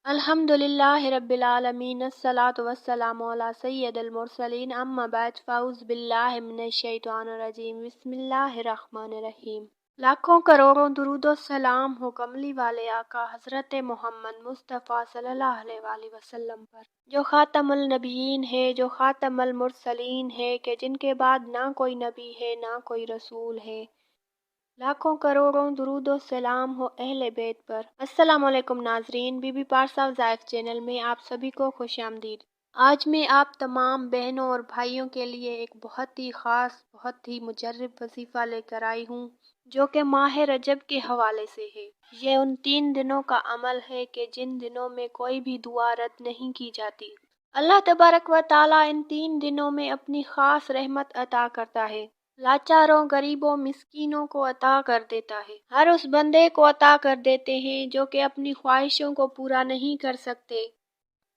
الحمدللہ رب العالمین الصلاۃ والسلام علی سید المرسلین اما بعد فاعوذ باللہ من الشیطان الرجیم بسم اللہ الرحمن الرحیم۔ لاکھوں کروڑوں درود و سلام ہو کملی والے آقا حضرت محمد مصطفیٰ صلی اللہ علیہ وآلہ وسلم پر، جو خاتم النبیین ہے، جو خاتم المرسلین ہے، کہ جن کے بعد نہ کوئی نبی ہے نہ کوئی رسول ہے۔ لاکھوں کروڑوں درود و سلام ہو اہل بیت پر۔ السلام علیکم ناظرین، بی بی پارسا وظائف چینل میں آپ سبھی کو خوش آمدید۔ آج میں آپ تمام بہنوں اور بھائیوں کے لیے ایک بہت ہی خاص، بہت ہی مجرب وظیفہ لے کر آئی ہوں، جو کہ ماہ رجب کے حوالے سے ہے۔ یہ ان 3 دنوں کا عمل ہے کہ جن دنوں میں کوئی بھی دعا رد نہیں کی جاتی۔ اللہ تبارک و تعالیٰ ان 3 دنوں میں اپنی خاص رحمت عطا کرتا ہے، لاچاروں، غریبوں، مسکینوں کو عطا کر دیتا ہے۔ ہر اس بندے کو عطا کر دیتے ہیں جو کہ اپنی خواہشوں کو پورا نہیں کر سکتے۔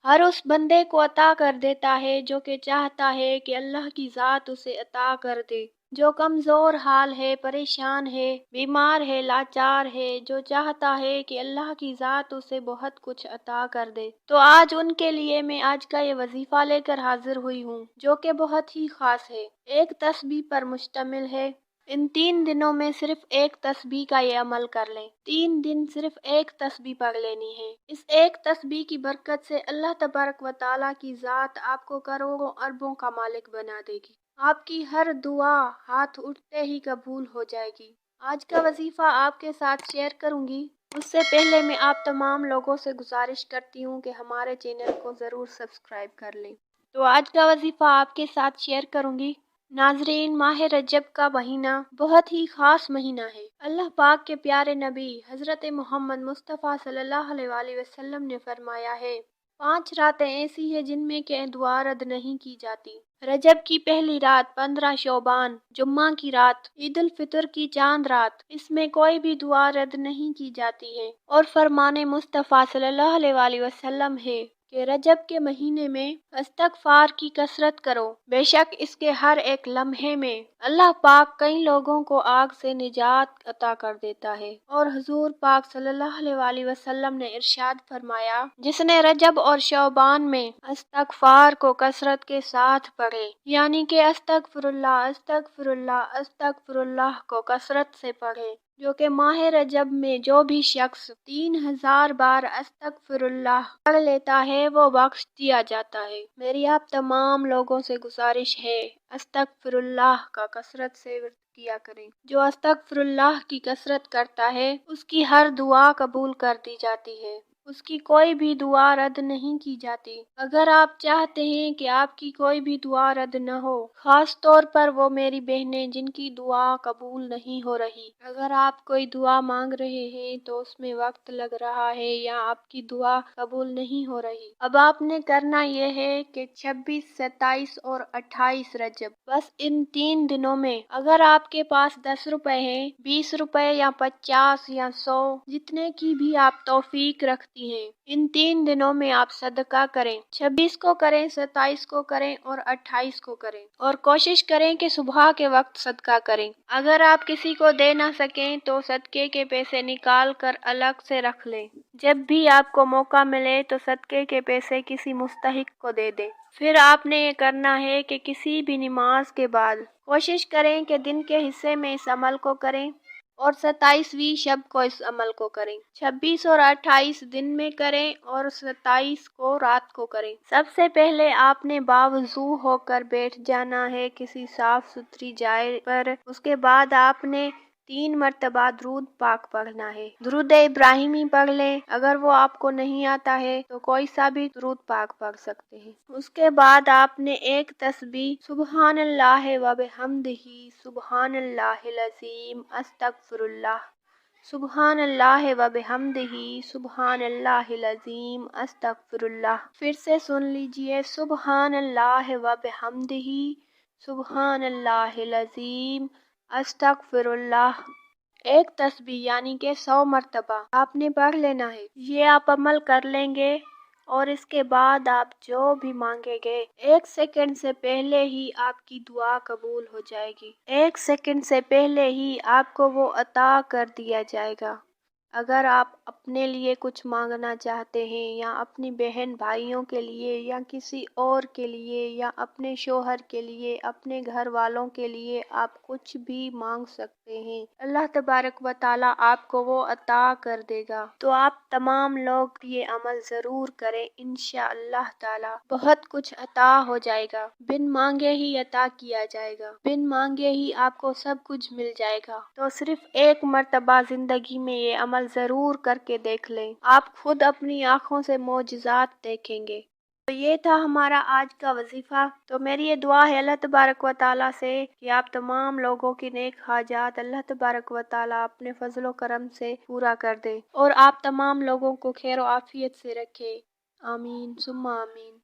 ہر اس بندے کو عطا کر دیتا ہے جو کہ چاہتا ہے کہ اللہ کی ذات اسے عطا کر دے۔ جو کمزور حال ہے، پریشان ہے، بیمار ہے، لاچار ہے، جو چاہتا ہے کہ اللہ کی ذات اسے بہت کچھ عطا کر دے، تو آج ان کے لیے میں آج کا یہ وظیفہ لے کر حاضر ہوئی ہوں، جو کہ بہت ہی خاص ہے، ایک تسبیح پر مشتمل ہے۔ ان 3 دنوں میں صرف ایک تسبیح کا یہ عمل کر لیں۔ 3 دن صرف ایک تسبیح پڑھ لینی ہے۔ اس ایک تسبیح کی برکت سے اللہ تبارک و تعالیٰ کی ذات آپ کو کروڑوں اربوں کا مالک بنا دے گی۔ آپ کی ہر دعا ہاتھ اٹھتے ہی قبول ہو جائے گی۔ آج کا وظیفہ آپ کے ساتھ شیئر کروں گی، اس سے پہلے میں آپ تمام لوگوں سے گزارش کرتی ہوں کہ ہمارے چینل کو ضرور سبسکرائب کر لیں۔ تو آج کا وظیفہ آپ کے ساتھ شیئر کروں گی۔ ناظرین، ماہ رجب کا مہینہ بہت ہی خاص مہینہ ہے۔ اللہ پاک کے پیارے نبی حضرت محمد مصطفیٰ صلی اللہ علیہ وآلہ وسلم نے فرمایا ہے، 5 راتیں ایسی ہیں جن میں کہ دعا رد نہیں کی جاتی۔ رجب کی پہلی رات، 15 شعبان، جمعہ کی رات، عید الفطر کی چاند رات، اس میں کوئی بھی دعا رد نہیں کی جاتی ہے۔ اور فرمان مصطفیٰ صلی اللہ علیہ وآلہ وسلم ہے کہ رجب کے مہینے میں استغفار کی کثرت کرو، بے شک اس کے ہر ایک لمحے میں اللہ پاک کئی لوگوں کو آگ سے نجات عطا کر دیتا ہے۔ اور حضور پاک صلی اللہ علیہ وآلہ وسلم نے ارشاد فرمایا، جس نے رجب اور شعبان میں استغفار کو کثرت کے ساتھ پڑھے، یعنی کہ استغفر اللہ، استغفر اللہ، استغفر اللہ کو کثرت سے پڑھے، جو کہ ماہ رجب میں جو بھی شخص 3000 بار استغفر اللہ پڑھ لیتا ہے وہ بخش دیا جاتا ہے۔ میری آپ تمام لوگوں سے گزارش ہے، استغفر اللہ کا کثرت سے ورد کیا کریں۔ جو استغفر اللہ کی کثرت کرتا ہے اس کی ہر دعا قبول کر دی جاتی ہے، اس کی کوئی بھی دعا رد نہیں کی جاتی۔ اگر آپ چاہتے ہیں کہ آپ کی کوئی بھی دعا رد نہ ہو، خاص طور پر وہ میری بہنیں جن کی دعا قبول نہیں ہو رہی، اگر آپ کوئی دعا مانگ رہے ہیں تو اس میں وقت لگ رہا ہے یا آپ کی دعا قبول نہیں ہو رہی، اب آپ نے کرنا یہ ہے کہ 26، 27 اور 28 رجب، بس ان 3 دنوں میں اگر آپ کے پاس 10 روپے ہیں، 20 روپے یا 50 یا 100، جتنے کی بھی آپ توفیق رکھتی ہیں، ان 3 دنوں میں آپ صدقہ کریں۔ 26 کو کریں، 27 کو کریں اور 28 کو کریں، اور کوشش کریں کہ صبح کے وقت صدقہ کریں۔ اگر آپ کسی کو دے نہ سکیں تو صدقے کے پیسے نکال کر الگ سے رکھ لیں۔ جب بھی آپ کو موقع ملے تو صدقے کے پیسے کسی مستحق کو دے دیں۔ پھر آپ نے یہ کرنا ہے کہ کسی بھی نماز کے بعد کوشش کریں کہ دن کے حصے میں اس عمل کو کریں اور 27ویں شب کو اس عمل کو کریں۔ 26 اور 28 دن میں کریں اور 27 کو رات کو کریں۔ سب سے پہلے آپ نے باوضو ہو کر بیٹھ جانا ہے کسی صاف ستھری جگہ پر۔ اس کے بعد آپ نے 3 مرتبہ درود پاک پڑھنا ہے۔ درود ابراہیمی پڑھ لیں، اگر وہ آپ کو نہیں آتا ہے تو کوئی سا بھی درود پاک پڑھ سکتے ہیں۔ اس کے بعد آپ نے ایک تسبیح سبحان اللہ و بحمدہ، سبحان اللہ العظیم، استغفر اللہ، سبحان اللہ و بحمدہ، سبحان اللہ العظیم، استغفر اللہ۔ پھر سے سن لیجئے، سبحان اللہ و بحمدہ، سبحان اللہ العظیم، استغفر اللہ۔ ایک تسبیح یعنی کہ 100 مرتبہ آپ نے پڑھ لینا ہے۔ یہ آپ عمل کر لیں گے اور اس کے بعد آپ جو بھی مانگیں گے 1 سیکنڈ سے پہلے ہی آپ کی دعا قبول ہو جائے گی۔ 1 سیکنڈ سے پہلے ہی آپ کو وہ عطا کر دیا جائے گا۔ اگر آپ اپنے لیے کچھ مانگنا چاہتے ہیں یا اپنی بہن بھائیوں کے لیے یا کسی اور کے لیے یا اپنے شوہر کے لیے، اپنے گھر والوں کے لیے، آپ کچھ بھی مانگ سکتے ہیں، اللہ تبارک و تعالیٰ آپ کو وہ عطا کر دے گا۔ تو آپ تمام لوگ یہ عمل ضرور کریں، انشاءاللہ تعالیٰ بہت کچھ عطا ہو جائے گا، بن مانگے ہی عطا کیا جائے گا، بن مانگے ہی آپ کو سب کچھ مل جائے گا۔ تو صرف ایک مرتبہ زندگی میں یہ عمل ضرور کر کے دیکھ لیں، آپ خود اپنی آنکھوں سے معجزات دیکھیں گے۔ تو یہ تھا ہمارا آج کا وظیفہ۔ تو میری یہ دعا ہے اللہ تبارک و تعالیٰ سے کہ آپ تمام لوگوں کی نیک حاجات اللہ تبارک و تعالیٰ اپنے فضل و کرم سے پورا کر دے اور آپ تمام لوگوں کو خیر و عافیت سے رکھے، آمین ثم آمین۔